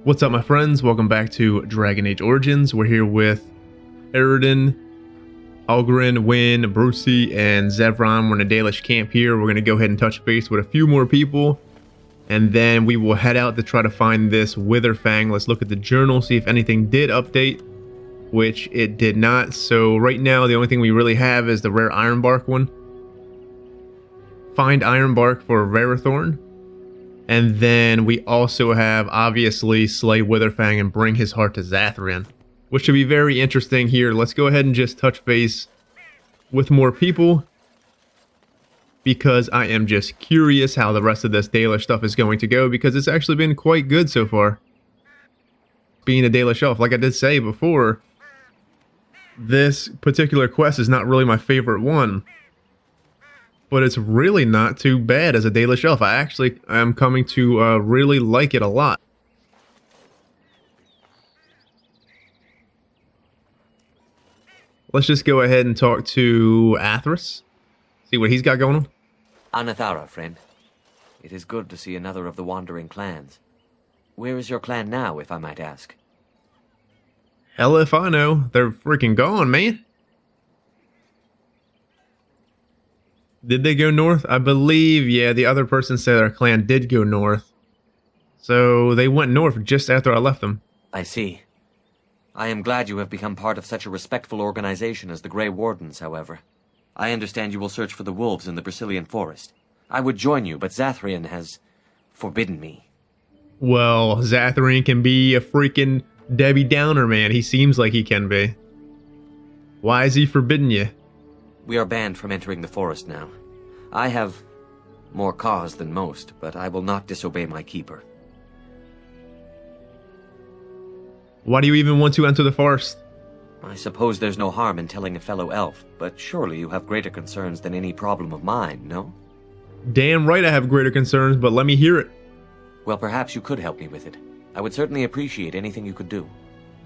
What's up, my friends? Welcome back to Dragon Age Origins. We're here with Aroden, Algren, Wynn, Bowskii, and Zathrian. We're in a Dalish camp here. We're going to go ahead and touch base with a few more people, and then we will head out to try to find this Witherfang. Let's look at the journal, see if anything did update, which it did not. So right now, the only thing we really have is the rare Ironbark one. Find Ironbark for Rarethorn. And then we also have, obviously, slay Witherfang and bring his heart to Zathrian, which should be very interesting here. Let's go ahead and just touch base with more people, because I am just curious how the rest of this Dalish stuff is going to go, because it's actually been quite good so far. Being a Dalish elf, like I did say before, this particular quest is not really my favorite one, but it's really not too bad as a Dalish elf. I actually am coming to really like it a lot. Let's just go ahead and talk to Athras. See what he's got going on. Anathara, friend. It is good to see another of the wandering clans. Where is your clan now, if I might ask? Hell if I know. They're freaking gone, man. Did they go north? I believe, yeah, the other person said our clan did go north. So they went north just after I left them. I see. I am glad you have become part of such a respectful organization as the Grey Wardens, however. I understand you will search for the wolves in the Brecilian Forest. I would join you, but Zathrian has forbidden me. Well, Zathrian can be a freaking Debbie Downer, man. He seems like he can be. Why is he forbidden you? We are banned from entering the forest now. I have more cause than most, but I will not disobey my keeper. Why do you even want to enter the forest? I suppose there's no harm in telling a fellow elf, but surely you have greater concerns than any problem of mine, no? Damn right I have greater concerns, but let me hear it. Well, perhaps you could help me with it. I would certainly appreciate anything you could do.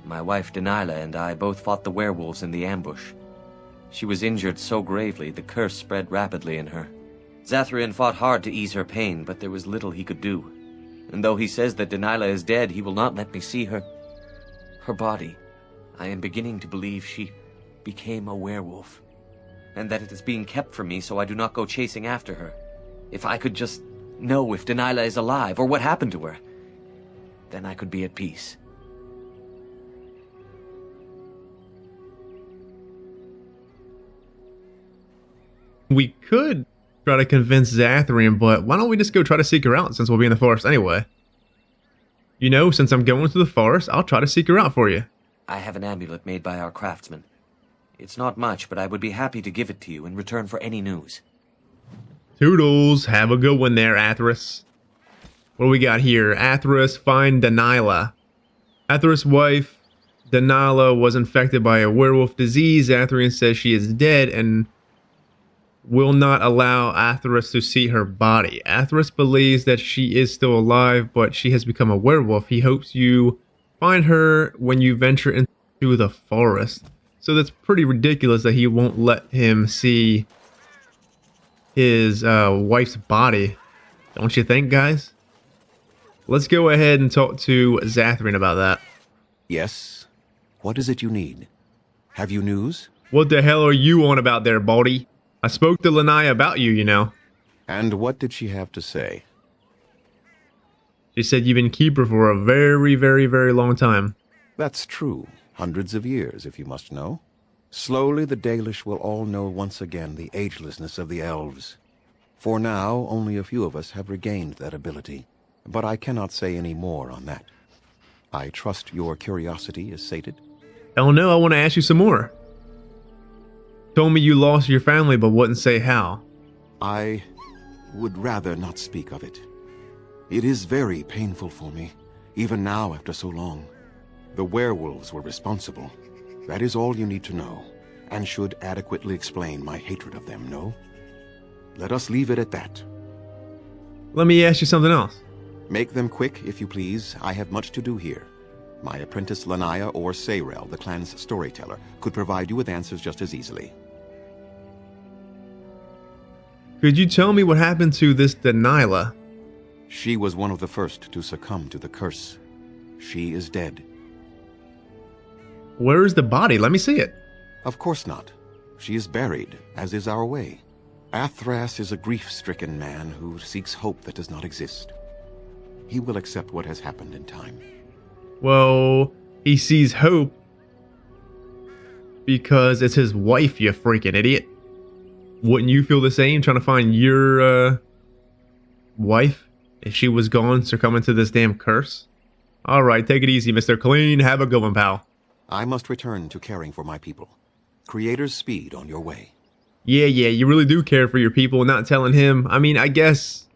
My wife Denilah and I both fought the werewolves in the ambush. She was injured so gravely, the curse spread rapidly in her. Zathrian fought hard to ease her pain, but there was little he could do. And though he says that Denilah is dead, he will not let me see her body. I am beginning to believe she became a werewolf, and that it is being kept from me so I do not go chasing after her. If I could just know if Denilah is alive, or what happened to her, then I could be at peace. We could try to convince Zathrian, but why don't we just go try to seek her out since we'll be in the forest anyway? You know, since I'm going to the forest, I'll try to seek her out for you. I have an amulet made by our craftsman. It's not much, but I would be happy to give it to you in return for any news. Toodles, have a good one there, Athras. What do we got here? Athras, find Denilah. Athras' wife, Denilah, was infected by a werewolf disease. Zathrian says she is dead and will not allow Athras to see her body. Athras believes that she is still alive, but she has become a werewolf. He hopes you find her when you venture into the forest. So that's pretty ridiculous that he won't let him see his wife's body. Don't you think, guys? Let's go ahead and talk to Zathrian about that. Yes? What is it you need? Have you news? What the hell are you on about there, Baldy? I spoke to Lanai about you, you know. And what did she have to say? She said you've been Keeper for a very, very, very long time. That's true. Hundreds of years, if you must know. Slowly the Dalish will all know once again the agelessness of the elves. For now, only a few of us have regained that ability. But I cannot say any more on that. I trust your curiosity is sated. Hell no, I want to ask you some more. Told me you lost your family but wouldn't say how. I would rather not speak of it. It is very painful for me, even now after so long. The werewolves were responsible. That is all you need to know, and should adequately explain my hatred of them, no? Let us leave it at that. Let me ask you something else. Make them quick, if you please. I have much to do here. My apprentice Lanaya or Sayrel, the clan's storyteller, could provide you with answers just as easily. Could you tell me what happened to this Denilah? She was one of the first to succumb to the curse. She is dead. Where is the body? Let me see it. Of course not. She is buried, as is our way. Athras is a grief-stricken man who seeks hope that does not exist. He will accept what has happened in time. Well, he sees hope because it's his wife, you freaking idiot. Wouldn't you feel the same trying to find your wife if she was gone, succumbing to this damn curse? Alright, take it easy, Mr. Clean. Have a good one, pal. I must return to caring for my people. Creator's speed on your way. Yeah, you really do care for your people, not telling him. I mean, I guess,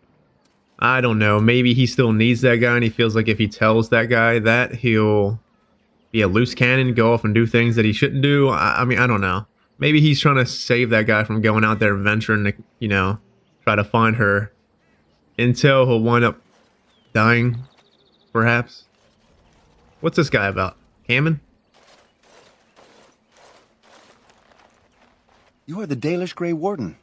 I don't know, maybe he still needs that guy and he feels like if he tells that guy that, he'll be a loose cannon, go off and do things that he shouldn't do. I mean, I don't know. Maybe he's trying to save that guy from going out there venturing to, you know, try to find her until he'll wind up dying, perhaps. What's this guy about? Hammond? You are the Dalish Grey Warden,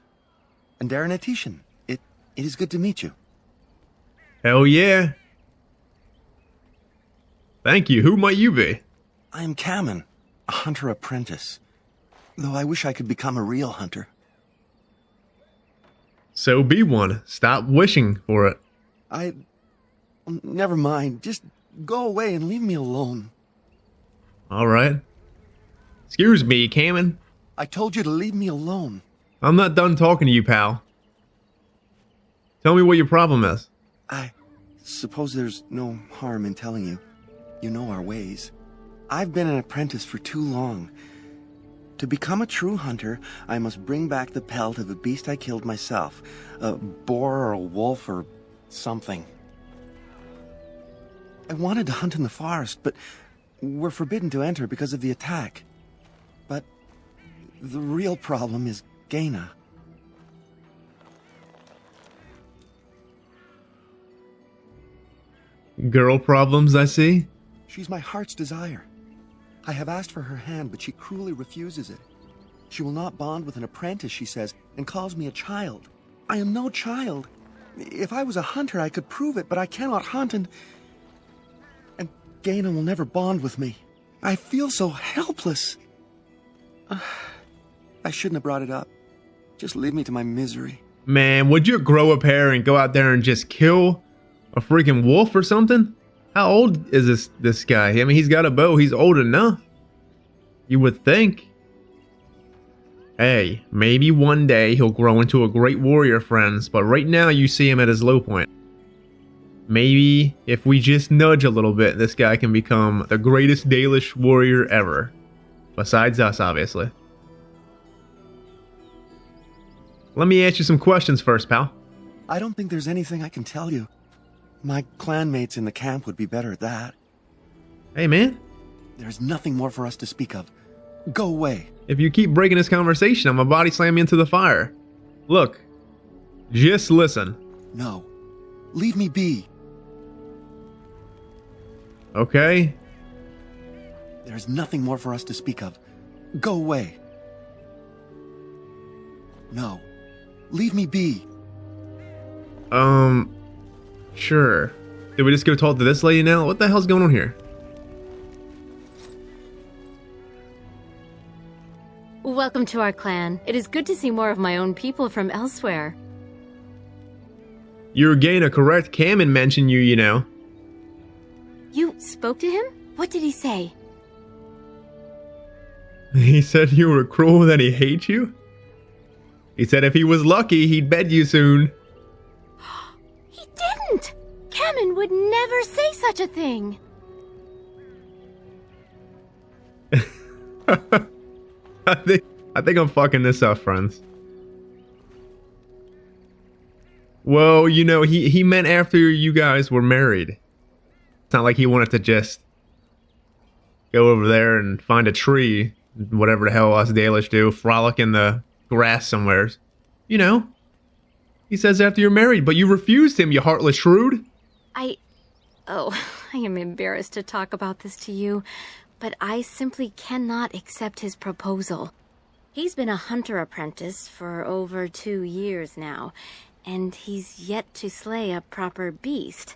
and Darren Atishan. It is good to meet you. Hell yeah. Thank you. Who might you be? I am Kamen, a hunter apprentice. Though I wish I could become a real hunter. So be one. Stop wishing for it. Never mind. Just go away and leave me alone. Alright. Excuse me, Kamen. I told you to leave me alone. I'm not done talking to you, pal. Tell me what your problem is. I suppose there's no harm in telling you. You know our ways. I've been an apprentice for too long. To become a true hunter, I must bring back the pelt of a beast I killed myself. A boar or a wolf or something. I wanted to hunt in the forest, but we're forbidden to enter because of the attack. But the real problem is Gaina. Girl problems, I see. She's my heart's desire. I have asked for her hand, but she cruelly refuses it. She will not bond with an apprentice, she says, and calls me a child. I am no child. If I was a hunter, I could prove it, but I cannot hunt, and Gaina will never bond with me. I feel so helpless. I shouldn't have brought it up. Just leave me to my misery. Man, would you grow a pair and go out there and just kill a freaking wolf or something? How old is this guy? I mean, he's got a bow. He's old enough. You would think. Hey, maybe one day he'll grow into a great warrior, friends, but right now you see him at his low point. Maybe if we just nudge a little bit, this guy can become the greatest Dalish warrior ever. Besides us, obviously. Let me ask you some questions first, pal. I don't think there's anything I can tell you. My clanmates in the camp would be better at that. Hey, man. There's nothing more for us to speak of. Go away. If you keep breaking this conversation, I'm gonna body slam you into the fire. Look, just listen. No. Leave me be. Okay? There's nothing more for us to speak of. Go away. No. Leave me be. Sure. Did we just go talk to this lady now? What the hell's going on here? Welcome to our clan. It is good to see more of my own people from elsewhere. You're Gaina, correct? Kamen mentioned you, you know. You spoke to him? What did he say? He said you were cruel, that he hates you? He said if he was lucky, he'd bed you soon. He didn't! Kamen would never say such a thing! I think I'm fucking this up, friends. Well, you know, he meant after you guys were married. It's not like he wanted to just go over there and find a tree, whatever the hell us Dalish do, frolic in the grass somewhere. You know, he says after you're married, but you refused him, you heartless shrew. Oh, I am embarrassed to talk about this to you, but I simply cannot accept his proposal. He's been a hunter apprentice for over 2 years now, and he's yet to slay a proper beast.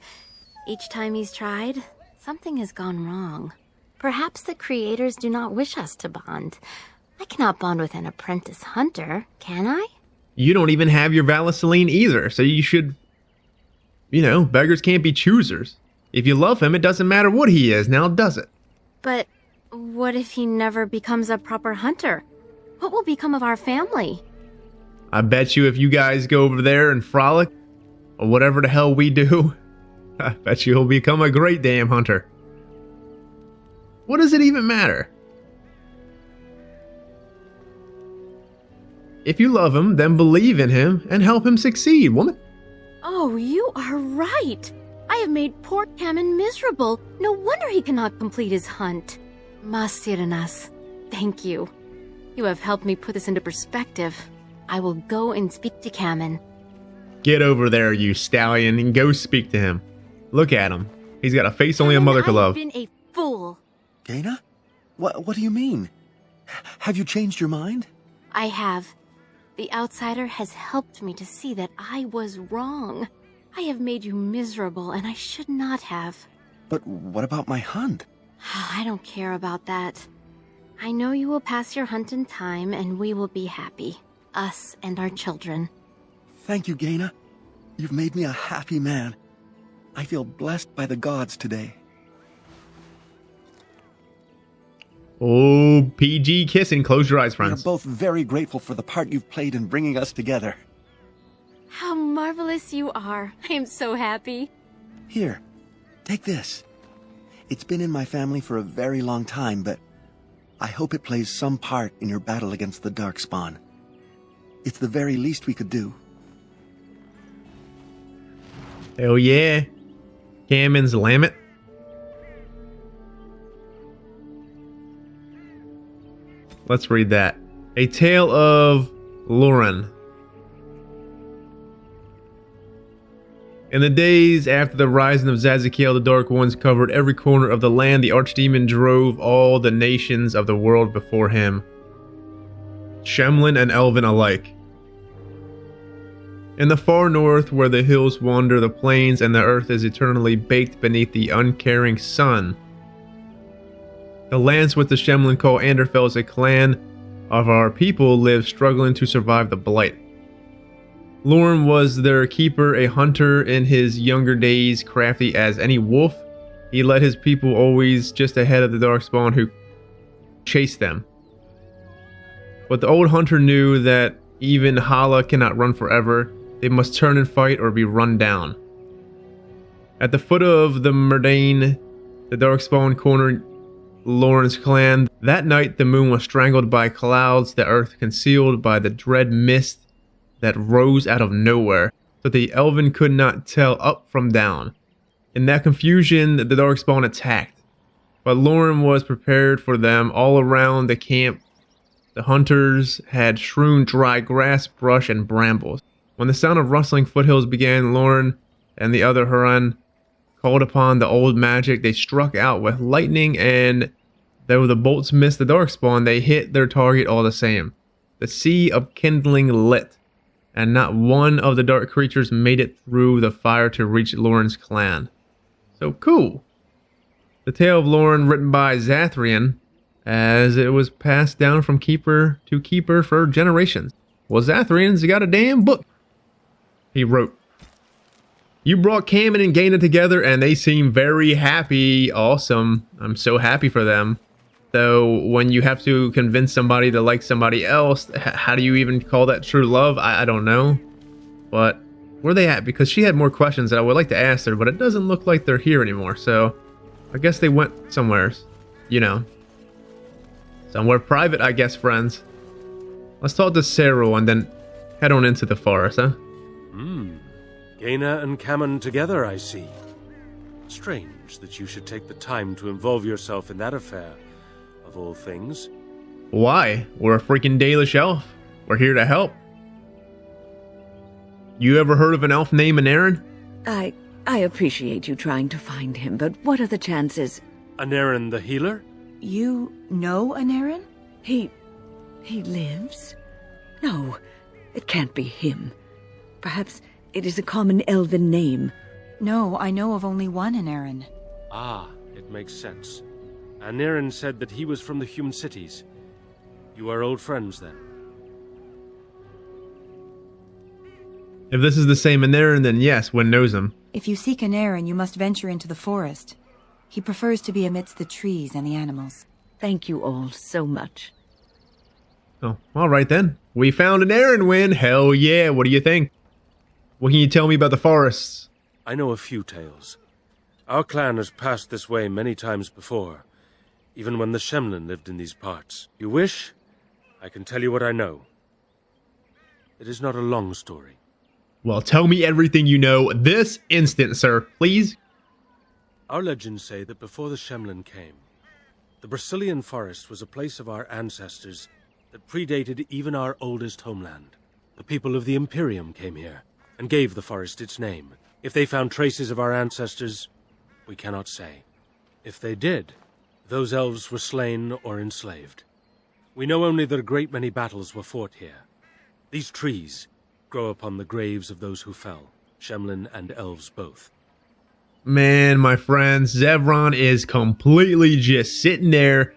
Each time he's tried, Something has gone wrong. Perhaps the creators do not wish us to bond. I cannot bond with an apprentice hunter, can I? You don't even have your Valicilline either, so you should... beggars can't be choosers. If you love him, it doesn't matter what he is, now does it? But what if he never becomes a proper hunter? What will become of our family? I bet you if you guys go over there and frolic, or whatever the hell we do, I bet you he'll become a great damn hunter. What does it even matter? If you love him, then believe in him and help him succeed, woman. Oh, you are right. I have made poor Cameron miserable. No wonder he cannot complete his hunt. Masiranas, thank you. You have helped me put this into perspective. I will go and speak to Cameron. Get over there, you stallion, and go speak to him. Look at him. He's got a face only a mother could love. I've been a fool. Gaina? What do you mean? Have you changed your mind? I have. The outsider has helped me to see that I was wrong. I have made you miserable, and I should not have. But what about my hunt? I don't care about that. I know you will pass your hunt in time, and we will be happy. Us and our children. Thank you, Gaina. You've made me a happy man. I feel blessed by the gods today. Oh, PG kissing. Close your eyes, We are friends. both very grateful for the part you've played in bringing us together. How marvelous you are. I am so happy. Here, take this. It's been in my family for a very long time, but I hope it plays some part in your battle against the Darkspawn. It's the very least we could do. Hell yeah. Cammon's Lammet. Let's read that. A Tale of Lauren. In the days after the rising of Zazikiel, the Dark Ones covered every corner of the land. The Archdemon drove all the nations of the world before him, Shemlin and Elven alike. In the far north, where the hills wander the plains and the earth is eternally baked beneath the uncaring sun, the lands which the Shemlin call Anderfels, a clan of our people, live struggling to survive the blight. Lauren was their keeper, a hunter in his younger days, crafty as any wolf. He led his people always just ahead of the Darkspawn who chased them. But the old hunter knew that even Hala cannot run forever. They must turn and fight or be run down. At the foot of the Murdain, the Darkspawn cornered Lauren's clan. That night the moon was strangled by clouds, the earth concealed by the dread mist that rose out of nowhere, so the Elven could not tell up from down. In that confusion, the Darkspawn attacked, but Lauren was prepared for them. All around the camp, the hunters had strewn dry grass, brush, and brambles. When the sound of rustling foothills began, Lauren and the other Huron called upon the old magic. They struck out with lightning, and though the bolts missed the Darkspawn, they hit their target all the same. The sea of kindling lit, and not one of the dark creatures made it through the fire to reach Lauren's clan. So cool. The tale of Lauren, written by Zathrian, as it was passed down from keeper to keeper for generations. Well, Zathrian's got a damn book. He wrote, "You brought Cammon and Gaina together, and they seem very happy. Awesome. I'm so happy for them. Though when you have to convince somebody to like somebody else, how do you even call that true love? I don't know. But where are they at? Because she had more questions that I would like to ask her, but it doesn't look like they're here anymore. So I guess they went somewhere, somewhere private, I guess, friends. Let's talk to Cyril and then head on into the forest, huh? Gaina and Cammon together, I see. Strange that you should take the time to involve yourself in that affair, of all things. Why? We're a freaking Dalish elf. We're here to help. You ever heard of an elf named Anarin? I appreciate you trying to find him, but what are the chances? Anarin the healer? You know Anarin? He lives? No, it can't be him. Perhaps it is a common elven name. No, I know of only one Anarin. Ah, It makes sense. Anirin said that he was from the human cities. You are old friends, then? If this is the same Anirin, then yes, Wynn knows him. If you seek an Aaron, you must venture into the forest. He prefers to be amidst the trees and the animals. Thank you all so much. Oh, alright then. We found an Aaron, Wynn. Hell yeah, what do you think? What can you tell me about the forests? I know a few tales. Our clan has passed this way many times before, even when the Shemlin lived in these parts. You wish? I can tell you what I know. It is not a long story. Well, tell me everything you know this instant, sir, please. Our legends say that before the Shemlin came, the Brecilian Forest was a place of our ancestors that predated even our oldest homeland. The people of the Imperium came here and gave the forest its name. If they found traces of our ancestors, we cannot say. If they did, those elves were slain or enslaved. We know only that a great many battles were fought here. These trees grow upon the graves of those who fell, Shemlin and elves both. Man, my friends, Zevron is completely just sitting there,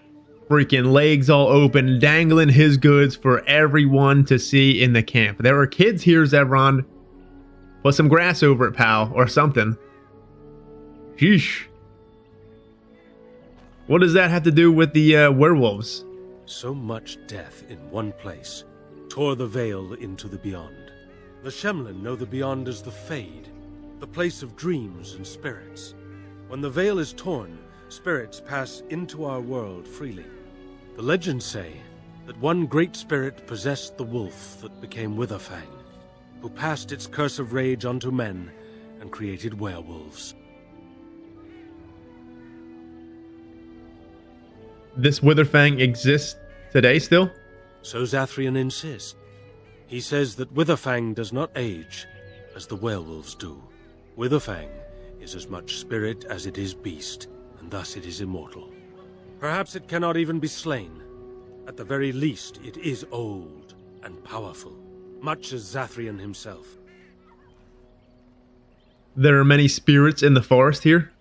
freaking legs all open, dangling his goods for everyone to see in the camp. There are kids here, Zevron. Put some grass over it, pal, or something. Sheesh. What does that have to do with the werewolves? So much death in one place tore the veil into the beyond. The Shemlin know the beyond as the Fade, the place of dreams and spirits. When the veil is torn, spirits pass into our world freely. The legends say that one great spirit possessed the wolf that became Witherfang, who passed its curse of rage onto men and created werewolves. This Witherfang exists today still? So Zathrian insists. He says that Witherfang does not age as the werewolves do. Witherfang is as much spirit as it is beast, and thus it is immortal. Perhaps it cannot even be slain. At the very least, it is old and powerful, much as Zathrian himself. There are many spirits in the forest here?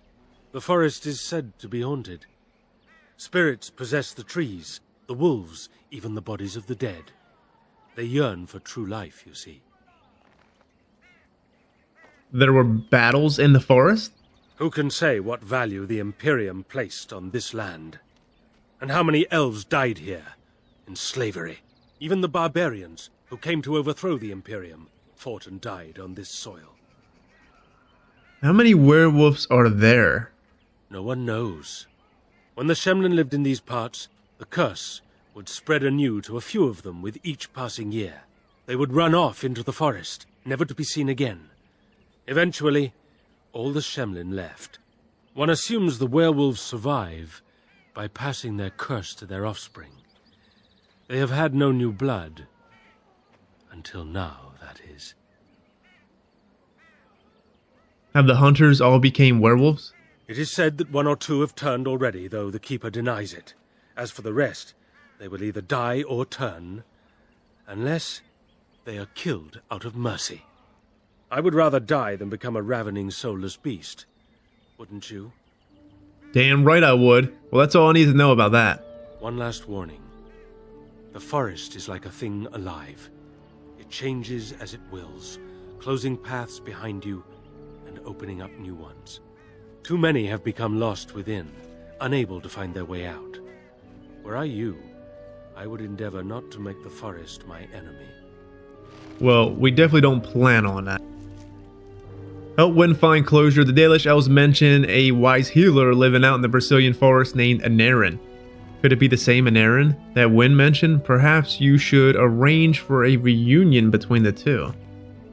The forest is said to be haunted. Spirits possess the trees, the wolves, even the bodies of the dead. They yearn for true life, you see. There were battles in the forest? Who can say what value the Imperium placed on this land? And how many elves died here, in slavery? Even the barbarians, who came to overthrow the Imperium, fought and died on this soil. How many werewolves are there? No one knows. When the Shemlin lived in these parts, the curse would spread anew to a few of them with each passing year. They would run off into the forest, never to be seen again. Eventually, all the Shemlin left. One assumes the werewolves survive by passing their curse to their offspring. They have had no new blood. Until now, that is. Have the hunters all became werewolves? It is said that one or two have turned already, though the Keeper denies it. As for the rest, they will either die or turn, unless they are killed out of mercy. I would rather die than become a ravening, soulless beast. Wouldn't you? Damn right I would. Well, that's all I need to know about that. One last warning. The forest is like a thing alive. It changes as it wills, closing paths behind you and opening up new ones. Too many have become lost within, unable to find their way out. Were I you, I would endeavor not to make the forest my enemy. Well, we definitely don't plan on that. Help Wynn find closure. The Dalish elves mention a wise healer living out in the Brecilian Forest named Anirin. Could it be the same Anirin that Wynn mentioned? Perhaps you should arrange for a reunion between the two.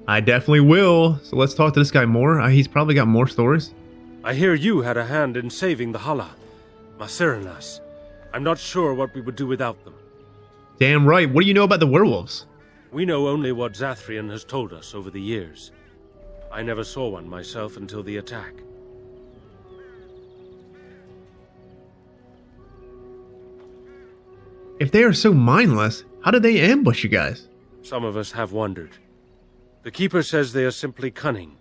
I definitely will. So let's talk to this guy more. He's probably got more stories. I hear you had a hand in saving the Hala, Masirinas. I'm not sure what we would do without them. Damn right. What do you know about the werewolves? We know only what Zathrian has told us over the years. I never saw one myself until the attack. If they are so mindless, how did they ambush you guys? Some of us have wondered. The Keeper says they are simply cunning,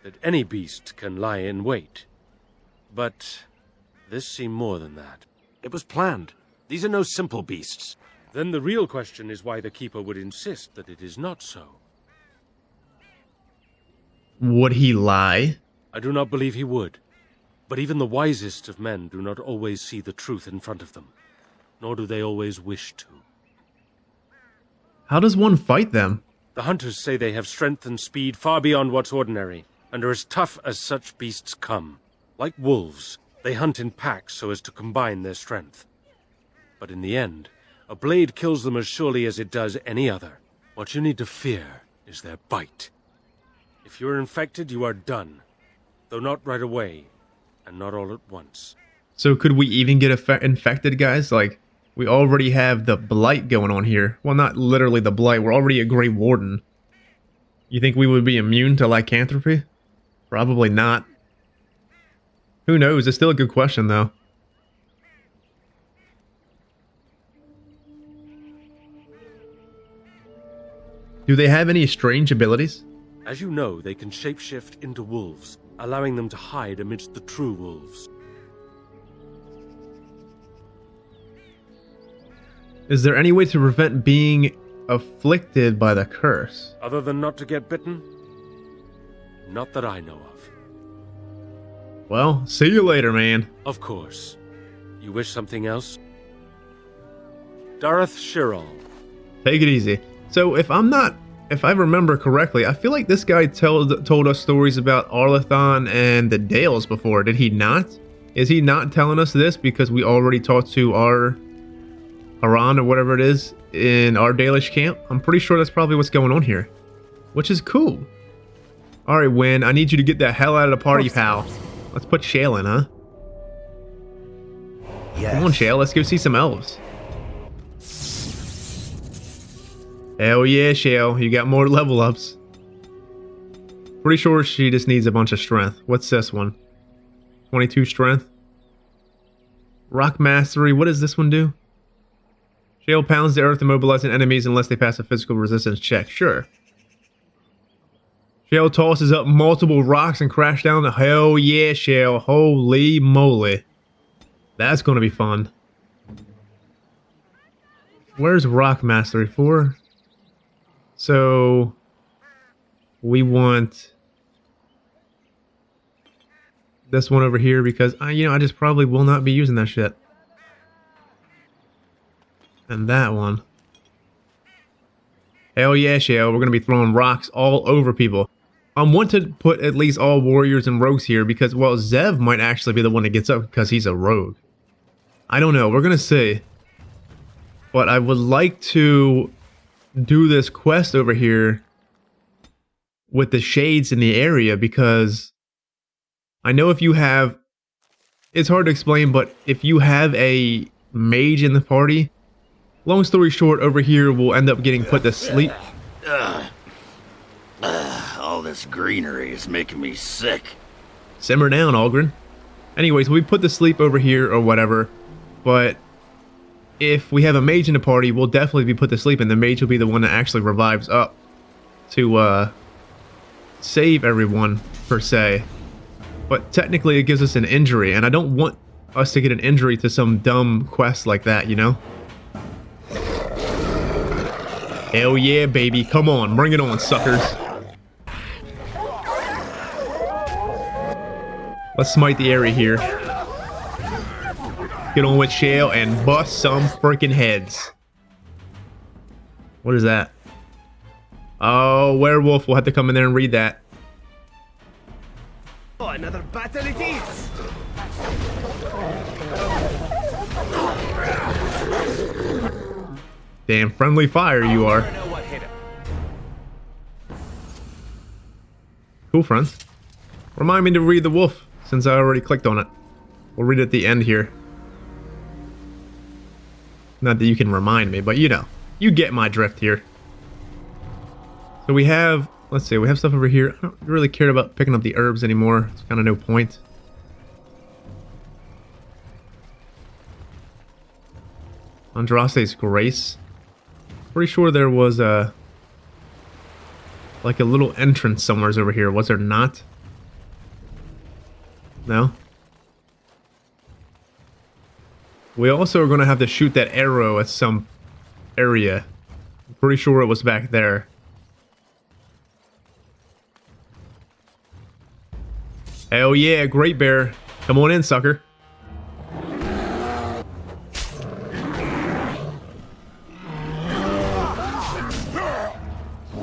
that any beast can lie in wait. But This seemed more than that. It was planned. These are no simple beasts. Then the real question is why the Keeper would insist that it is not so. Would he lie? I do not believe he would. But even the wisest of men do not always see the truth in front of them. Nor do they always wish to. How does one fight them? The hunters say they have strength and speed far beyond what's ordinary, and are as tough as such beasts come. Like wolves, they hunt in packs so as to combine their strength. But in the end, a blade kills them as surely as it does any other. What you need to fear is their bite. If you are infected, you are done. Though not right away, and not all at once. So could we even get infected, guys? Like, we already have the blight going on here. Well, not literally the blight. We're already a Grey Warden. You think we would be immune to lycanthropy? Probably not. Who knows? It's still a good question, though. Do they have any strange abilities? As you know, they can shapeshift into wolves, allowing them to hide amidst the true wolves. Is there any way to prevent being afflicted by the curse? Other than not to get bitten? Not that I know of. Well, see you later, man. Of course. You wish something else? Dareth Shirol. Take it easy. So if I remember correctly, I feel like this guy told us stories about Arlathon and the Dales before. Did he not? Is he not telling us this because we already talked to our Haran or whatever it is in our Dalish camp? I'm pretty sure that's probably what's going on here, which is cool. All right, Wynn, I need you to get the hell out of the party, pal. Let's put Shale in, huh? Yes. Come on, Shale, let's go see some elves. Hell yeah, Shale, you got more level ups. Pretty sure she just needs a bunch of strength. What's this one? 22 strength. Rock Mastery, what does this one do? Shale pounds the earth, immobilizing enemies unless they pass a physical resistance check. Sure. Shale tosses up multiple rocks and crash down the... Hell yeah, Shale. Holy moly. That's going to be fun. Where's Rock Mastery for? So... we want... this one over here because, I just probably will not be using that shit. And that one. Hell yeah, Shale. We're going to be throwing rocks all over people. I want to put at least all warriors and rogues here because, well, Zev might actually be the one that gets up because he's a rogue. I don't know. We're going to see. But I would like to do this quest over here with the shades in the area because I know if you have... it's hard to explain, but if you have a mage in the party... long story short, over here we'll end up getting put to sleep. All this greenery is making me sick. Simmer down, Algren. Anyways, we put to sleep over here or whatever, but if we have a mage in the party, we'll definitely be put to sleep, and the mage will be the one that actually revives up to save everyone, per se. But technically it gives us an injury, and I don't want us to get an injury to some dumb quest like that, you know? Hell yeah, baby. Come on, bring it on, suckers. Let's smite the area here. Get on with Shale and bust some freaking heads. What is that? Oh, Werewolf. We'll have to come in there and read that. Oh, another battle it is! Damn friendly fire you are. Cool, friends. Remind me to read the wolf, since I already clicked on it. We'll read it at the end here. Not that you can remind me, but you know. You get my drift here. So we have... let's see, we have stuff over here. I don't really care about picking up the herbs anymore. It's kind of no point. Andraste's Grace. Pretty sure there was a... like a little entrance somewhere over here. Was there not? No? We also are going to have to shoot that arrow at some area. I'm pretty sure it was back there. Hell yeah, Great Bear. Come on in, sucker.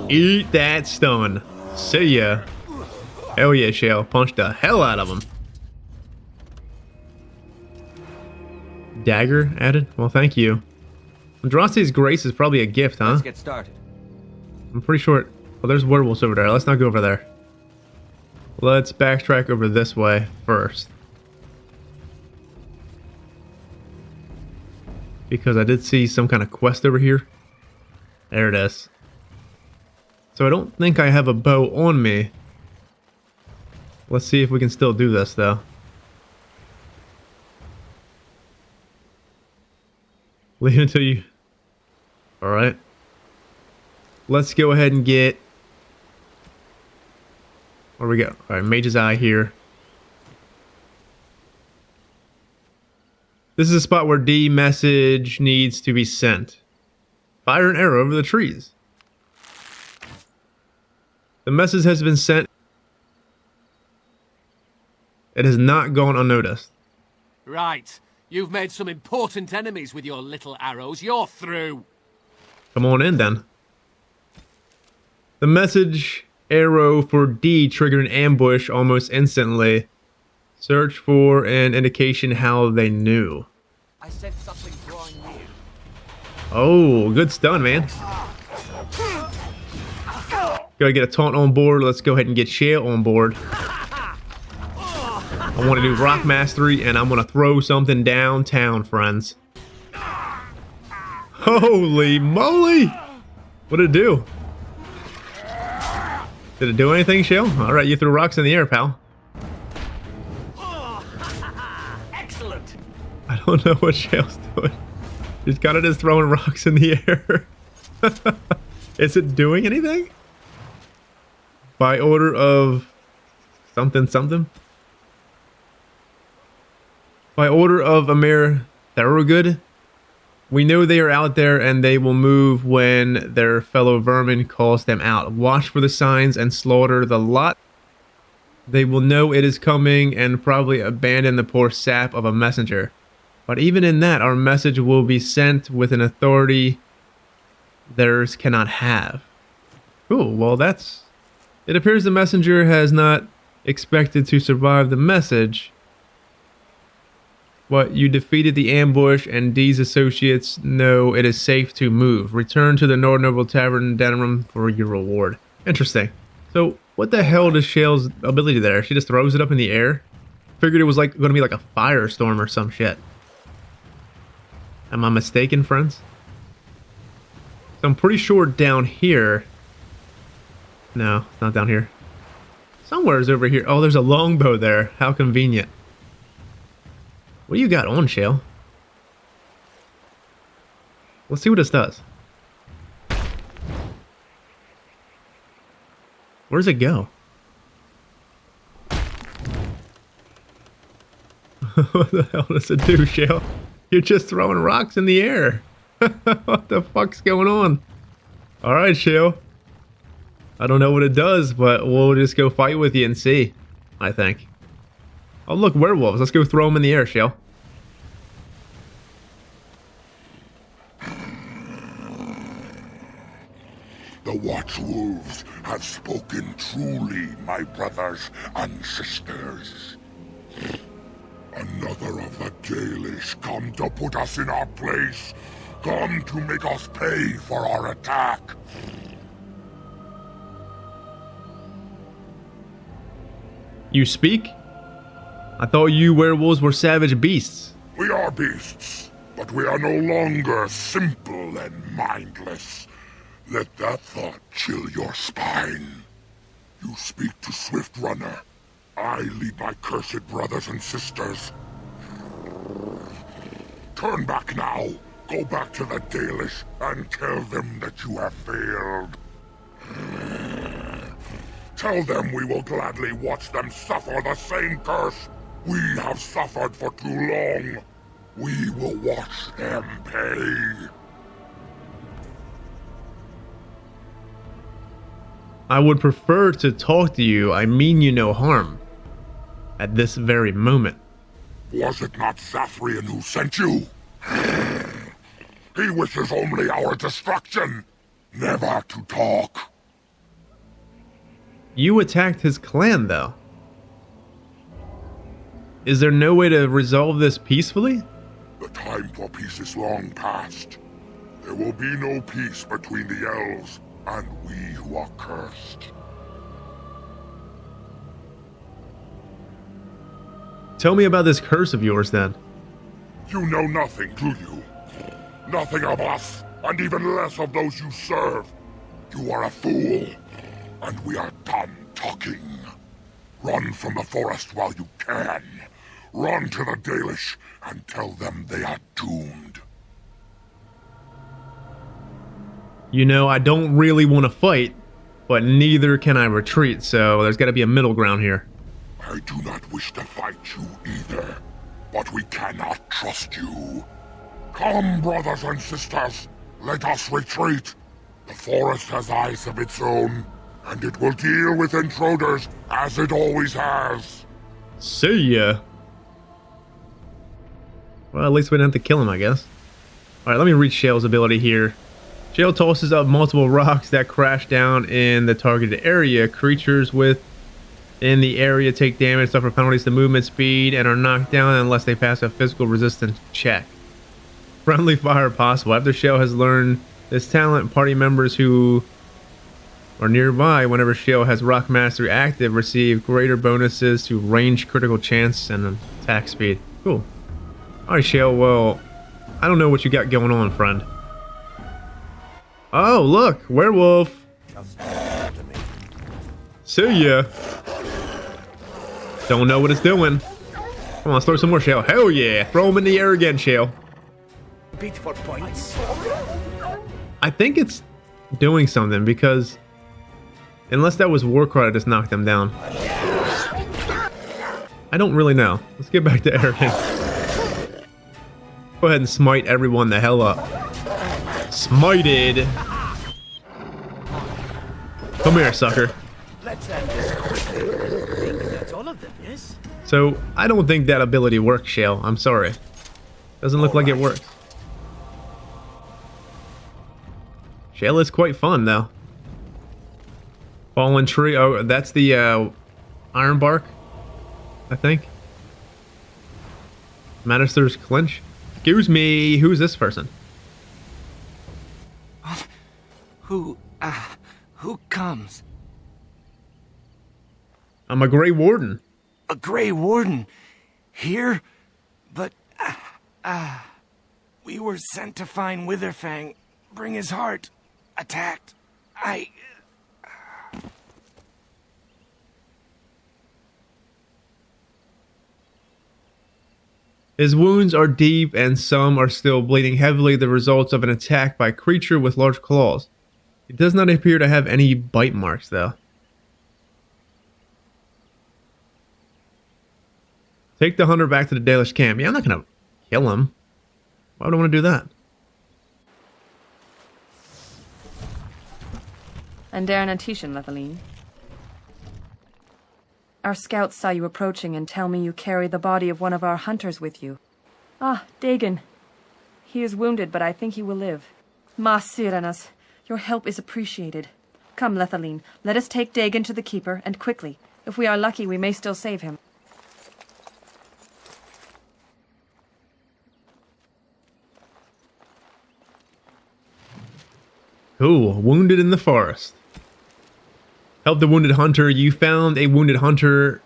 Eat that stun. See ya. Hell yeah, Shell. Punch the hell out of him. Dagger added? Well, thank you. Andraste's Grace is probably a gift, huh? Let's get started. I'm pretty sure... Well, there's werewolves over there. Let's not go over there. Let's backtrack over this way first. Because I did see some kind of quest over here. There it is. So I don't think I have a bow on me. Let's see if we can still do this, though. Leave until you... Alright. Let's go ahead and get... Where we go? Alright, Mage's Eye here. This is a spot where D message needs to be sent. Fire an arrow over the trees. The message has been sent. It has not gone unnoticed. Right. You've made some important enemies with your little arrows. You're through. Come on in, then. The message arrow for D triggered an ambush almost instantly. Search for an indication how they knew. I said something drawing near. Oh, good stun, man. Gotta get a taunt on board. Let's go ahead and get Shale on board. I want to do rock mastery, and I'm gonna throw something downtown, friends. Holy moly! What did it do? Did it do anything, Shale? Alright, you threw rocks in the air, pal. Excellent. I don't know what Shale's doing. He's kind of just throwing rocks in the air. Is it doing anything? By order of something something? By order of Amir Thorogood, we know they are out there and they will move when their fellow vermin calls them out. Watch for the signs and slaughter the lot. They will know it is coming and probably abandon the poor sap of a messenger. But even in that, our message will be sent with an authority theirs cannot have. Cool, well that's... It appears the messenger has not expected to survive the message. But you defeated the ambush and D's associates know it is safe to move. Return to the Nord Noble Tavern Denram for your reward. Interesting. So what the hell is Shale's ability there? She just throws it up in the air? Figured it was like going to be like a firestorm or some shit. Am I mistaken, friends? So I'm pretty sure down here... No, it's not down here. Somewhere's over here. Oh, there's a longbow there. How convenient. What do you got on, Shale? Let's see what this does. Where does it go? What the hell does it do, Shale? You're just throwing rocks in the air. What the fuck's going on? Alright, Shale. I don't know what it does, but we'll just go fight with you and see, I think. Oh, look, werewolves. Let's go throw them in the air, Shale. The Watchwolves have spoken truly, my brothers and sisters. Another of the Gaelish come to put us in our place. Come to make us pay for our attack. You speak? I thought you werewolves were savage beasts. We are beasts, but we are no longer simple and mindless. Let that thought chill your spine. You speak to Swift Runner. I lead my cursed brothers and sisters. Turn back now. Go back to the Gaelish and tell them that you have failed. Tell them we will gladly watch them suffer the same curse we have suffered for too long. We will watch them pay. I would prefer to talk to you. I mean you no harm. At this very moment. Was it not Zathrian who sent you? He wishes only our destruction, never to talk. You attacked his clan, though. Is there no way to resolve this peacefully? The time for peace is long past. There will be no peace between the elves and we who are cursed. Tell me about this curse of yours, then. You know nothing, do you? Nothing of us, and even less of those you serve. You are a fool, and we are done talking. Run from the forest while you can. Run to the Dalish and tell them they are doomed. You know, I don't really want to fight, but neither can I retreat, so there's got to be a middle ground here. I do not wish to fight you either, but we cannot trust you. Come, brothers and sisters, let us retreat. The forest has eyes of its own, and it will deal with intruders as it always has. See ya. Well, at least we didn't have to kill him, I guess. Alright, let me read Shale's ability here. Shale tosses up multiple rocks that crash down in the targeted area. Creatures within the area take damage, suffer penalties to movement speed, and are knocked down unless they pass a physical resistance check. Friendly fire possible. After Shale has learned this talent, party members who are nearby, whenever Shale has Rock Mastery active, receive greater bonuses to range, critical chance, and attack speed. Cool. Alright, Shale, well, I don't know what you got going on, friend. Oh, look! Werewolf! See ya! Don't know what it's doing. Come on, let's throw some more Shale. Hell yeah! Throw them in the air again, Shale. Beat for points. I think it's doing something because unless that was Warcry, I just knocked them down. I don't really know. Let's get back to Aroden. Go ahead and smite everyone the hell up. Smited. Come here, sucker. Let's end this. That's all of them, yes? So I don't think that ability works, Shale. I'm sorry. Doesn't look like it works. Shale is quite fun, though. Fallen tree. Oh, that's the iron bark, I think. Magister's clinch. Excuse me. Who's this person? Who comes? I'm a Grey Warden. A Grey Warden? Here? But, we were sent to find Witherfang, bring his heart. Attacked. His wounds are deep and some are still bleeding heavily, the results of an attack by a creature with large claws. He does not appear to have any bite marks, though. Take the hunter back to the Dalish camp. Yeah, I'm not going to kill him. Why would I want to do that? And Darren and Tishan, Lethaline. Our scouts saw you approaching and tell me you carry the body of one of our hunters with you. Ah, Dagon. He is wounded, but I think he will live. Ma Siranas, your help is appreciated. Come, Lethaline, let us take Dagon to the Keeper, and quickly. If we are lucky, we may still save him. Cool. Wounded in the forest. Help the wounded hunter. You found a wounded hunter,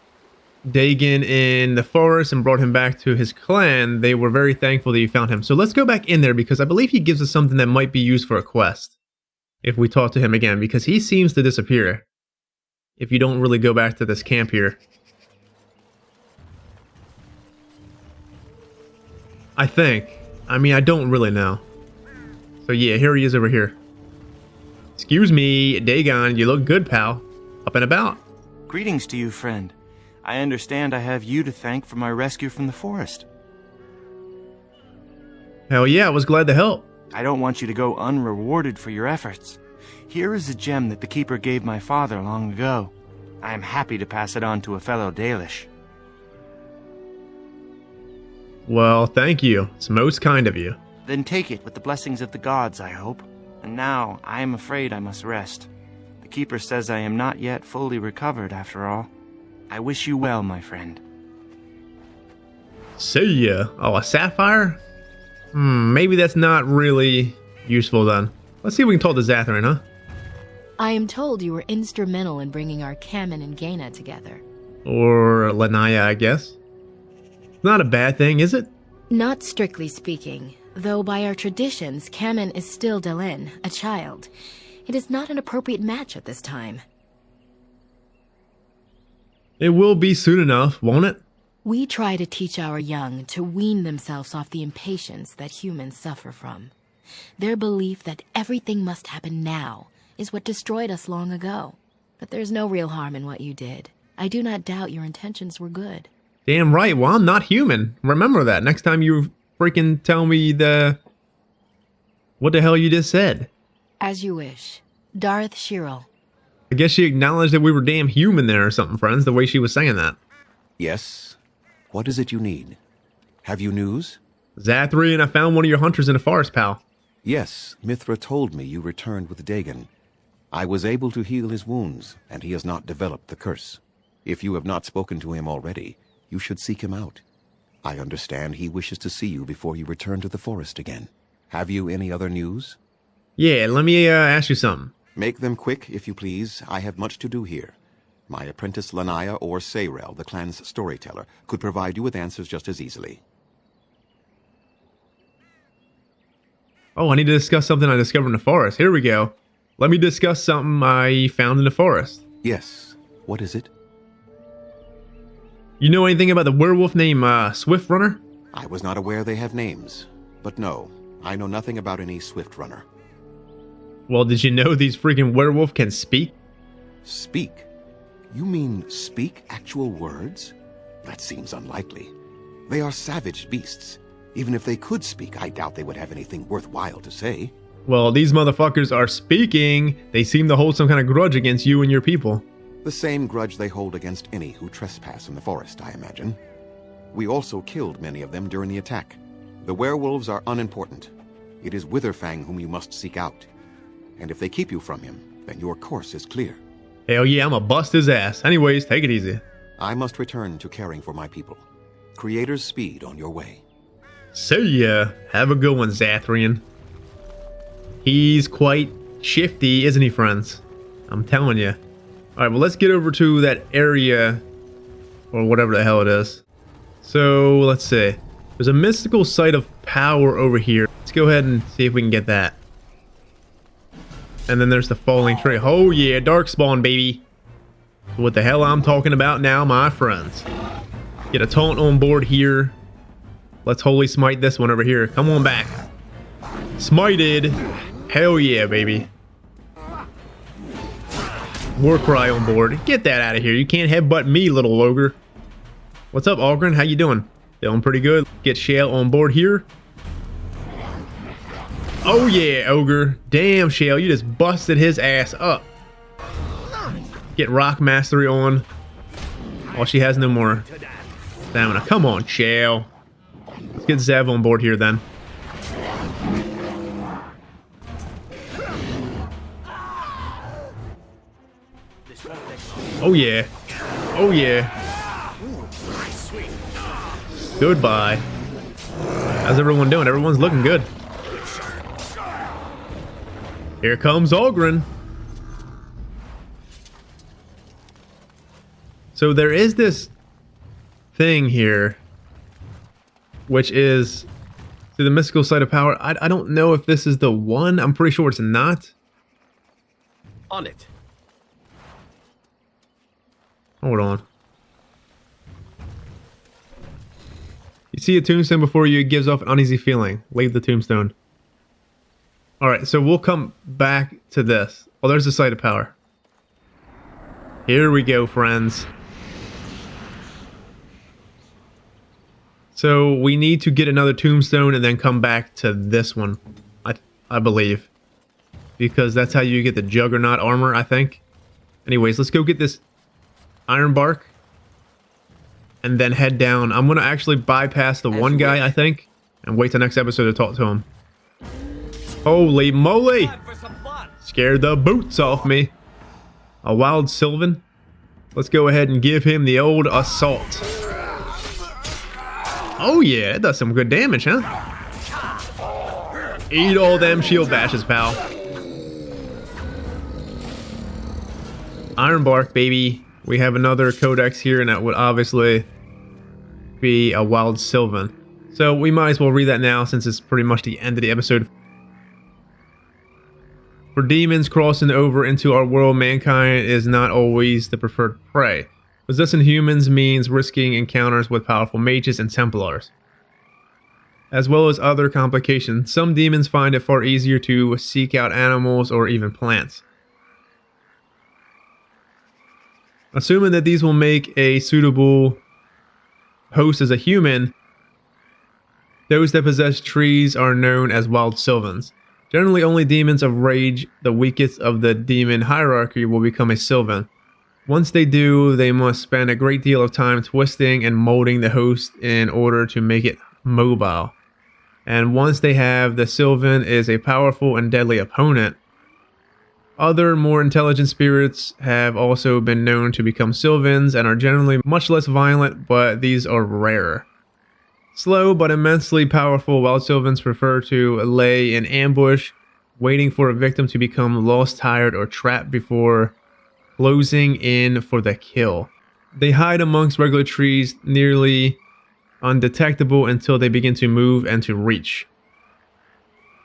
Dagon, in the forest and brought him back to his clan. They were very thankful that you found him. So let's go back in there because I believe he gives us something that might be used for a quest. If we talk to him again, because he seems to disappear. If you don't really go back to this camp here. I think. I mean, I don't really know. So yeah, here he is over here. Excuse me, Dagon, you look good, pal. Up and about. Greetings to you, friend. I understand I have you to thank for my rescue from the forest. Hell yeah, I was glad to help. I don't want you to go unrewarded for your efforts. Here is a gem that the Keeper gave my father long ago. I am happy to pass it on to a fellow Dalish. Well, thank you. It's most kind of you. Then take it with the blessings of the gods, I hope. And now, I am afraid I must rest. The Keeper says I am not yet fully recovered, after all. I wish you well, my friend. See ya. Oh, a sapphire? Maybe that's not really useful then. Let's see if we can talk to Zathrian, huh? I am told you were instrumental in bringing our Kamen and Gaina together. Or Lanaya, I guess. Not a bad thing, is it? Not strictly speaking, though by our traditions, Kamen is still Delin, a child. It is not an appropriate match at this time. It will be soon enough, won't it? We try to teach our young to wean themselves off the impatience that humans suffer from. Their belief that everything must happen now is what destroyed us long ago. But there's no real harm in what you did. I do not doubt your intentions were good. Damn right. Well, I'm not human. Remember that next time you freaking tell me what the hell you just said. As you wish. Darth Shirel. I guess she acknowledged that we were damn human there or something, friends, the way she was saying that. Yes? What is it you need? Have you news? Zathrian, I found one of your hunters in the forest, pal. Yes, Mithra told me you returned with Dagon. I was able to heal his wounds, and he has not developed the curse. If you have not spoken to him already, you should seek him out. I understand he wishes to see you before you return to the forest again. Have you any other news? Yeah, let me ask you something. Make them quick, if you please. I have much to do here. My apprentice Lanaya or Sayrel, the clan's storyteller, could provide you with answers just as easily. Oh, I need to discuss something I discovered in the forest. Here we go. Let me discuss something I found in the forest. Yes. What is it? You know anything about the werewolf named Swift Runner? I was not aware they have names. But no, I know nothing about any Swift Runner. Well, did you know these freaking werewolf can speak? Speak? You mean speak actual words? That seems unlikely. They are savage beasts. Even if they could speak, I doubt they would have anything worthwhile to say. Well, these motherfuckers are speaking. They seem to hold some kind of grudge against you and your people. The same grudge they hold against any who trespass in the forest, I imagine. We also killed many of them during the attack. The werewolves are unimportant. It is Witherfang whom you must seek out. And if they keep you from him, then your course is clear. Hell yeah, I'ma bust his ass. Anyways, take it easy. I must return to caring for my people. Creator's speed on your way. See ya. Have a good one, Zathrian. He's quite shifty, isn't he, friends? I'm telling you. Alright, well, let's get over to that area, or whatever the hell it is. So, let's see. There's a mystical site of power over here. Let's go ahead and see if we can get that. And then there's the falling tree. Oh yeah, darkspawn, baby. What the hell I'm talking about now, my friends. Get a taunt on board here. Let's holy smite this one over here. Come on back. Smited. Hell yeah, baby. Warcry on board. Get that out of here. You can't headbutt me, little ogre. What's up, Algren? How you doing? Doing pretty good. Get Shale on board here. Oh yeah, ogre. Damn, Shale, you just busted his ass up. Get Rock Mastery on. Oh, she has no more stamina. Come on, Shale. Let's get Zev on board here then. Oh yeah. Oh yeah. Goodbye. How's everyone doing? Everyone's looking good. Here comes Algren. So there is this thing here, which is to the mystical site of power. I don't know if this is the one. I'm pretty sure it's not. On it. Hold on. You see a tombstone before you, it gives off an uneasy feeling. Leave the tombstone. Alright, so we'll come back to this. Oh, there's the site of power. Here we go, friends. So we need to get another tombstone and then come back to this one, I believe. Because that's how you get the Juggernaut armor, I think. Anyways, let's go get this iron bark. And then head down. I'm going to actually bypass the one guy, I think. And wait till next episode to talk to him. Holy moly! Scared the boots off me. A wild Sylvan. Let's go ahead and give him the old assault. Oh yeah, that does some good damage, huh? Eat all them shield bashes, pal. Iron bark, baby. We have another codex here, and that would obviously be a wild Sylvan. So we might as well read that now, since it's pretty much the end of the episode. For demons crossing over into our world, mankind is not always the preferred prey. Possessing humans means risking encounters with powerful mages and Templars, as well as other complications. Some demons find it far easier to seek out animals or even plants. Assuming that these will make a suitable host as a human, those that possess trees are known as wild Sylvans. Generally, only demons of rage, the weakest of the demon hierarchy, will become a Sylvan. Once they do, they must spend a great deal of time twisting and molding the host in order to make it mobile. And once they have, the Sylvan is a powerful and deadly opponent. Other more intelligent spirits have also been known to become Sylvans and are generally much less violent, but these are rare. Slow but immensely powerful wild Sylvans prefer to lay in ambush, waiting for a victim to become lost, tired, or trapped before closing in for the kill. They hide amongst regular trees, nearly undetectable until they begin to move and to reach.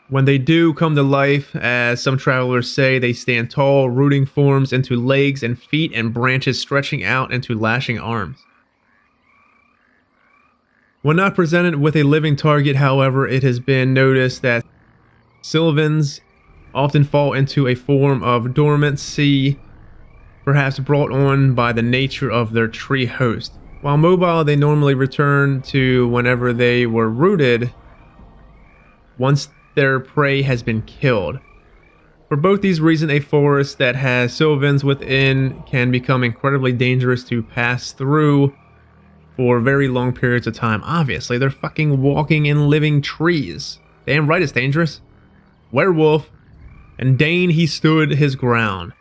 When they do come to life, as some travelers say, they stand tall, rooting forms into legs and feet and branches stretching out into lashing arms. When not presented with a living target, however, it has been noticed that Sylvans often fall into a form of dormancy, perhaps brought on by the nature of their tree host. While mobile, they normally return to whenever they were rooted once their prey has been killed. For both these reasons, a forest that has Sylvans within can become incredibly dangerous to pass through for very long periods of time. Obviously, they're fucking walking in living trees. Damn right it's dangerous. Werewolf. And Dane, he stood his ground.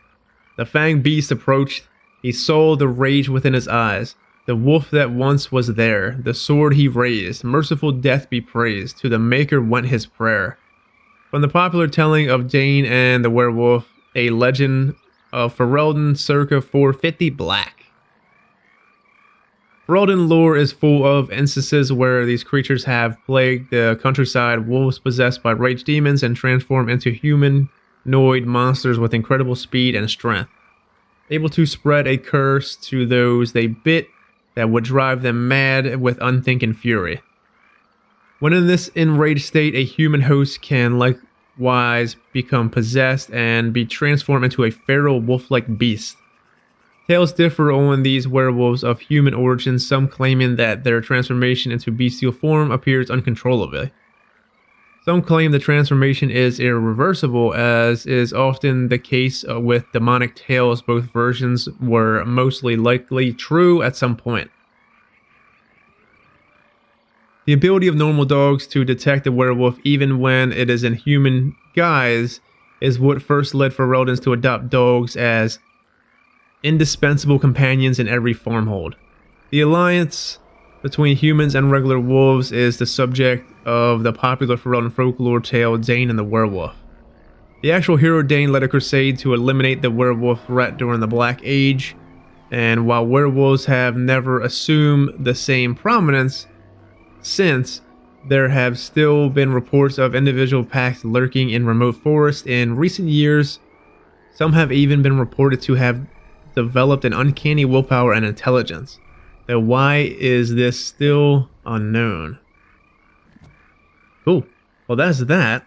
The fanged beast approached. He saw the rage within his eyes. The wolf that once was there. The sword he raised. Merciful death be praised. To the maker went his prayer. From the popular telling of Dane and the werewolf, a legend of Aroden circa 450 Black. Aroden lore is full of instances where these creatures have plagued the countryside, wolves possessed by rage demons and transformed into humanoid monsters with incredible speed and strength, able to spread a curse to those they bit that would drive them mad with unthinking fury. When in this enraged state, a human host can likewise become possessed and be transformed into a feral wolf-like beast. Tales differ on these werewolves of human origin, some claiming that their transformation into bestial form appears uncontrollably. Some claim the transformation is irreversible, as is often the case with demonic tales. Both versions were mostly likely true at some point. The ability of normal dogs to detect a werewolf even when it is in human guise is what first led for rodents to adopt dogs as indispensable companions in every farmhold. The alliance between humans and regular wolves is the subject of the popular rodent folklore tale Dane and the Werewolf. The actual hero Dane led a crusade to eliminate the werewolf threat during the Black Age, and while werewolves have never assumed the same prominence since, there have still been reports of individual packs lurking in remote forests. In recent years, some have even been reported to have developed an uncanny willpower and intelligence. Now, why is this still unknown? Cool. Well, that's that.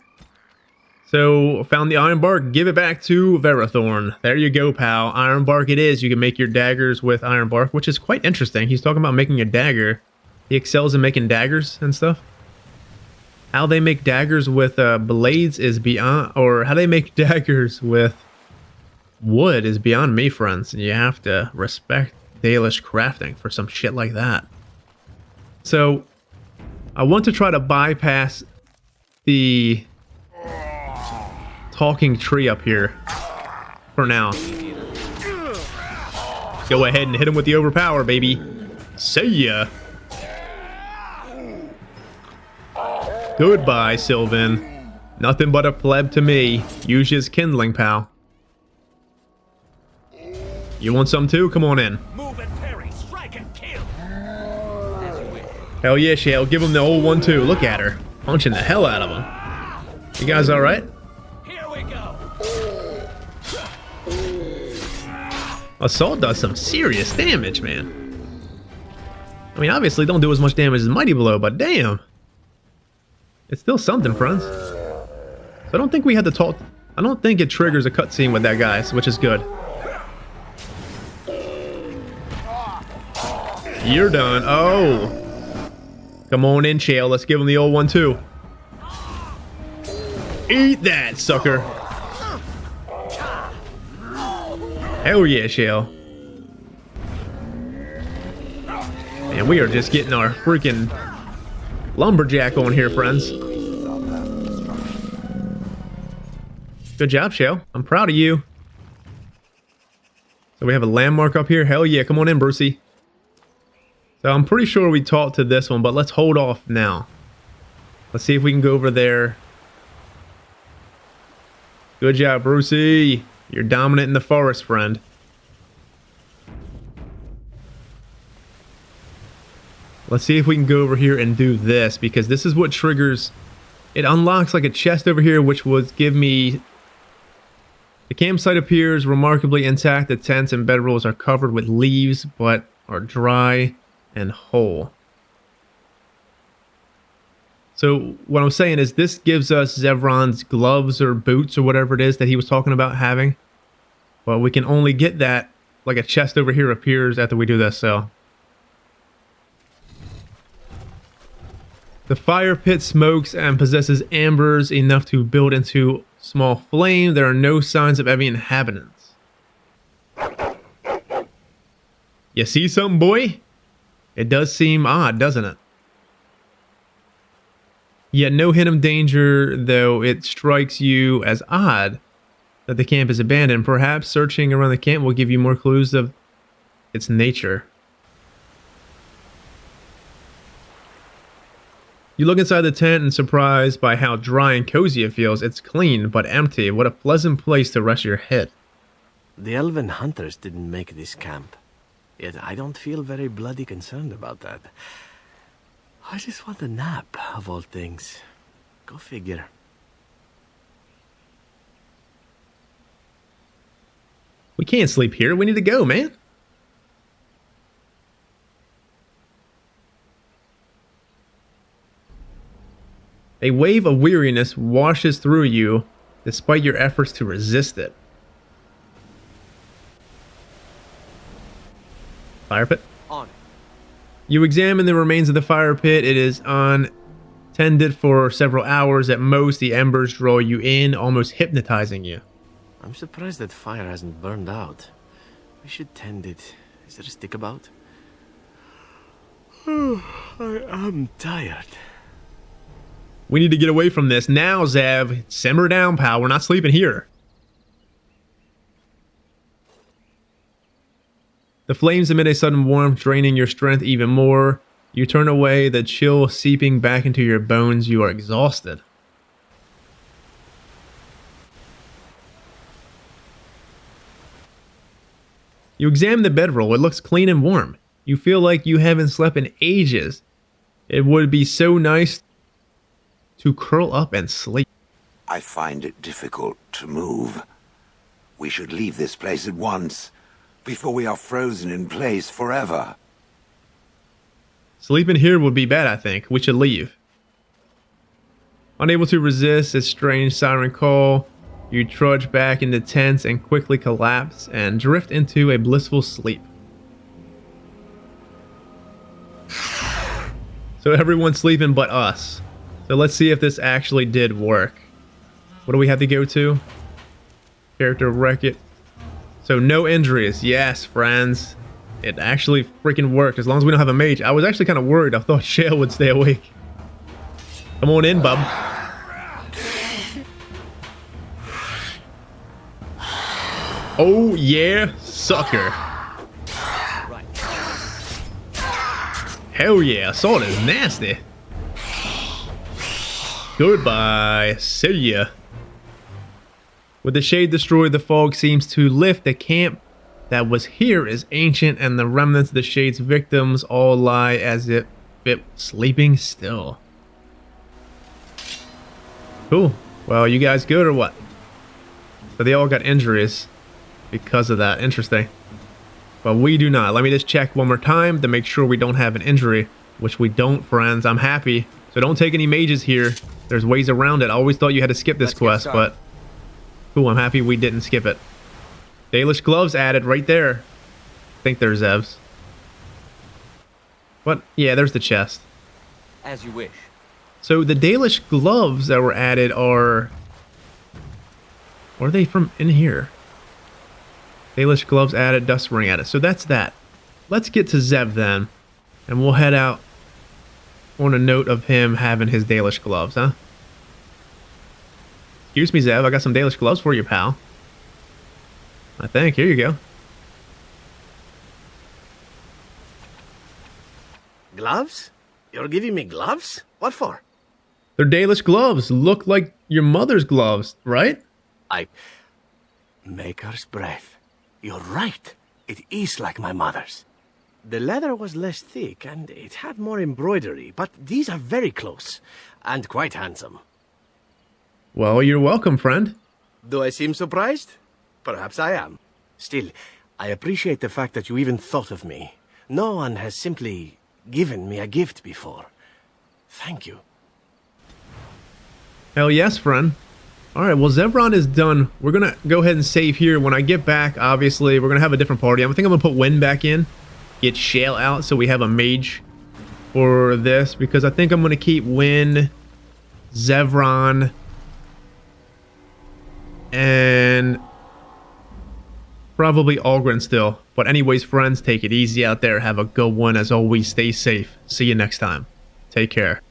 So, found the iron bark. Give it back to Verathorn. There you go, pal. Iron bark it is. You can make your daggers with iron bark, which is quite interesting. He's talking about making a dagger He excels in making daggers and stuff. How they make daggers with blades is beyond, or how they make daggers with wood is beyond me, friends. You have to respect Dalish crafting for some shit like that. So, I want to try to bypass the talking tree up here for now. Go ahead and hit him with the overpower, baby. See ya. Goodbye, Sylvan. Nothing but a pleb to me. Use his kindling, pal. You want some too? Come on in. Move and parry, strike and kill. Hell yeah, Shale. Give him the old one too. Look at her. Punching the hell out of him. You guys alright? Here we go. Assault does some serious damage, man. I mean, obviously don't do as much damage as Mighty Blow, but damn. It's still something, friends. So I don't think we had to talk. I don't think it triggers a cutscene with that guy, which is good. You're done. Oh. Come on in, Shale. Let's give him the old one, too. Eat that, sucker. Hell yeah, Shale. Man, we are just getting our freaking lumberjack on here, friends. Good job, Shale. I'm proud of you. So we have a landmark up here. Hell yeah, come on in, Brucey. So I'm pretty sure we talked to this one, but let's hold off now. Let's see if we can go over there. Good job, Brucey. You're dominant in the forest, friend. Let's see if we can go over here and do this, because this is what triggers... It unlocks like a chest over here, which would give me... The campsite appears remarkably intact. The tents and bedrolls are covered with leaves, but are dry and whole. So what I'm saying is this gives us Zevron's gloves or boots or whatever it is that he was talking about having. But we can only get that, like a chest over here appears after we do this, so... The fire pit smokes and possesses embers enough to build into small flame. There are no signs of any inhabitants. You see something, boy? It does seem odd, doesn't it? Yet no hint of danger, though it strikes you as odd that the camp is abandoned. Perhaps searching around the camp will give you more clues of its nature. You look inside the tent and surprised by how dry and cozy it feels. It's clean but empty. What a pleasant place to rest your head. The elven hunters didn't make this camp. Yet I don't feel very bloody concerned about that. I just want a nap, of all things. Go figure. We can't sleep here. We need to go, man. A wave of weariness washes through you despite your efforts to resist it. Fire pit? On. You examine the remains of the fire pit. It is untended for several hours. At most, the embers draw you in, almost hypnotizing you. I'm surprised that fire hasn't burned out. We should tend it. Is there a stick about? I am tired. We need to get away from this. Now, Zev. Simmer down, pal. We're not sleeping here. The flames emit a sudden warmth, draining your strength even more. You turn away, the chill seeping back into your bones. You are exhausted. You examine the bedroll. It looks clean and warm. You feel like you haven't slept in ages. It would be so nice to curl up and sleep. I find it difficult to move. We should leave this place at once, before we are frozen in place forever. Sleeping here would be bad, I think. We should leave. Unable to resist its strange siren call, you trudge back into tents and quickly collapse and drift into a blissful sleep. So everyone's sleeping but us. So let's see if this actually did work. What do we have to go to? Character record. So no injuries. Yes, friends. It actually freaking worked as long as we don't have a mage. I was actually kind of worried. I thought Shale would stay awake. Come on in, bub. Oh yeah, sucker. Hell yeah, assault is nasty. Goodbye. See ya. With the shade destroyed, the fog seems to lift. The camp that was here is ancient, and the remnants of the shade's victims all lie as if it sleeping still. Cool. Well, you guys good or what? So they all got injuries because of that. Interesting. But we do not. Let me just check one more time to make sure we don't have an injury, which we don't, friends. I'm happy. So don't take any mages here. There's ways around it. I always thought you had to skip this quest, but cool. I'm happy we didn't skip it. Dalish gloves added right there. I think they're Zev's. What? Yeah, there's the chest. As you wish. So the Dalish gloves that were added are they from in here? Dalish gloves added, dust ring added. So that's that. Let's get to Zev then, and we'll head out on a note of him having his Dalish gloves, huh? Excuse me, Zev. I got some Dalish gloves for you, pal. I think. Here you go. Gloves? You're giving me gloves? What for? They're Dalish gloves. Look like your mother's gloves, right? Maker's breath. You're right. It is like my mother's. The leather was less thick and it had more embroidery, but these are very close and quite handsome. Well, you're welcome, friend. Do I seem surprised? Perhaps I am. Still, I appreciate the fact that you even thought of me. No one has simply given me a gift before. Thank you. Hell yes, friend. Alright, well, Zevran is done. We're going to go ahead and save here. When I get back, obviously, we're going to have a different party. I think I'm going to put Wynn back in. Get Shale out so we have a mage for this. Because I think I'm going to keep Wynn, Zevran, and probably Algren still. But anyways, friends, take it easy out there. Have a good one. As always, stay safe. See you next time. Take care.